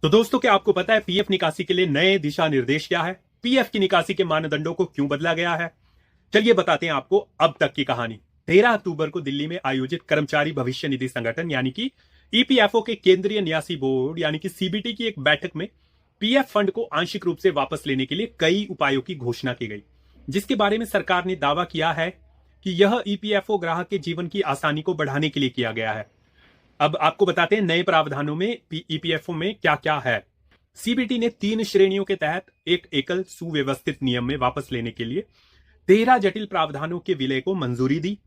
तो दोस्तों, क्या आपको पता है पीएफ निकासी के लिए नए दिशा निर्देश क्या है? पीएफ की निकासी के मानदंडों को क्यों बदला गया है? चलिए बताते हैं आपको अब तक की कहानी। 13 अक्टूबर को दिल्ली में आयोजित कर्मचारी भविष्य निधि संगठन यानी कि ईपीएफओ के केंद्रीय न्यासी बोर्ड यानी कि सीबीटी की एक बैठक में पीएफ फंड को आंशिक रूप से वापस लेने के लिए कई उपायों की घोषणा की गई, जिसके बारे में सरकार ने दावा किया है कि यह ईपीएफओ ग्राहक के जीवन की आसानी को बढ़ाने के लिए किया गया है। अब आपको बताते हैं नए प्रावधानों में ईपीएफओ में क्या क्या है। सीबीटी ने 3 श्रेणियों के तहत एक एकल सुव्यवस्थित नियम में वापस लेने के लिए 13 जटिल प्रावधानों के विलय को मंजूरी दी।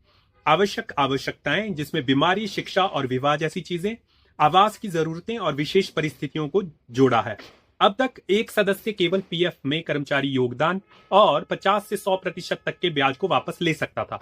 आवश्यकताएं जिसमें बीमारी, शिक्षा और विवाह जैसी चीजें, आवास की जरूरतें और विशेष परिस्थितियों को जोड़ा है। अब तक एक सदस्य केवल पीएफ में कर्मचारी योगदान और 50 से 100% तक के ब्याज को वापस ले सकता था।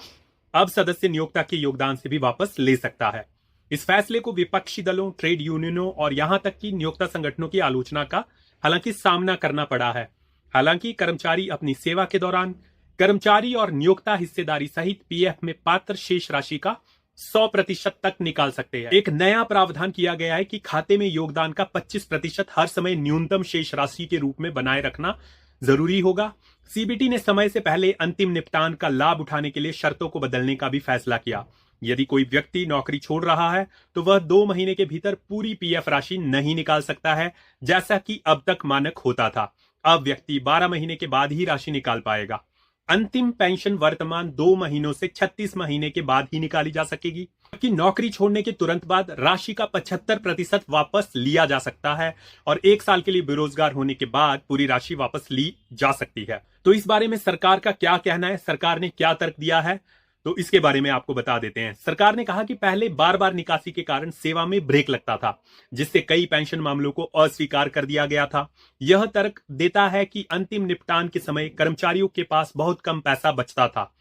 अब सदस्य नियोक्ता के योगदान से भी वापस ले सकता है। इस फैसले को विपक्षी दलों, ट्रेड यूनियनों और यहां तक कि नियोक्ता संगठनों की आलोचना का हालांकि सामना करना पड़ा है। हालांकि कर्मचारी अपनी सेवा के दौरान कर्मचारी और नियोक्ता हिस्सेदारी सहित पीएफ में पात्र शेष राशि का 100% तक निकाल सकते हैं। एक नया प्रावधान किया गया है कि खाते में योगदान का 25% हर समय न्यूनतम शेष राशि के रूप में बनाए रखना जरूरी होगा। सीबीटी ने समय से पहले अंतिम निपटान का लाभ उठाने के लिए शर्तों को बदलने का भी फैसला किया। यदि कोई व्यक्ति नौकरी छोड़ रहा है तो वह 2 महीने के भीतर पूरी पीएफ राशि नहीं निकाल सकता है, जैसा कि अब तक मानक होता था। अब व्यक्ति 12 महीने के बाद ही राशि निकाल पाएगा। अंतिम पेंशन वर्तमान 2 महीनों से 36 महीने के बाद ही निकाली जा सकेगी, जबकि नौकरी छोड़ने के तुरंत बाद राशि का 75% वापस लिया जा सकता है और 1 साल के लिए बेरोजगार होने के बाद पूरी राशि वापस ली जा सकती है। तो इस बारे में सरकार का क्या कहना है, सरकार ने क्या तर्क दिया है, तो इसके बारे में आपको बता देते हैं। सरकार ने कहा कि पहले बार बार निकासी के कारण सेवा में ब्रेक लगता था, जिससे कई पेंशन मामलों को अस्वीकार कर दिया गया था। यह तर्क देता है कि अंतिम निपटान के समय कर्मचारियों के पास बहुत कम पैसा बचता था।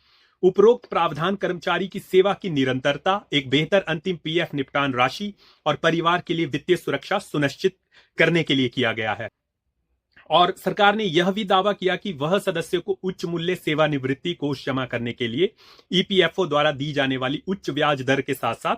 उपरोक्त प्रावधान कर्मचारी की सेवा की निरंतरता, एक बेहतर अंतिम पीएफ निपटान राशि और परिवार के लिए वित्तीय सुरक्षा सुनिश्चित करने के लिए किया गया है। और सरकार ने यह भी दावा किया कि वह सदस्य को उच्च मूल्य सेवानिवृत्ति कोष जमा करने के लिए ईपीएफओ द्वारा दी जाने वाली उच्च ब्याज दर के साथ साथ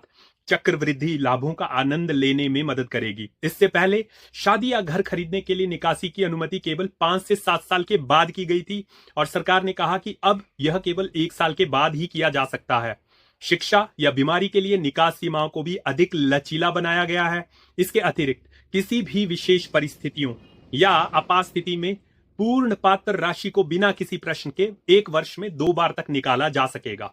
चक्रवृद्धि लाभों का आनंद लेने में मदद करेगी। इससे पहले शादी या घर खरीदने के लिए निकासी की अनुमति केवल 5 से 7 साल के बाद की गई थी और सरकार ने कहा कि अब यह केवल 1 साल के बाद ही किया जा सकता है। शिक्षा या बीमारी के लिए निकास सीमाओं को भी अधिक लचीला बनाया गया है। इसके अतिरिक्त किसी भी विशेष परिस्थितियों या आपात स्थिति में पूर्ण पात्र राशि को बिना किसी प्रश्न के 1 वर्ष में 2 बार तक निकाला जा सकेगा।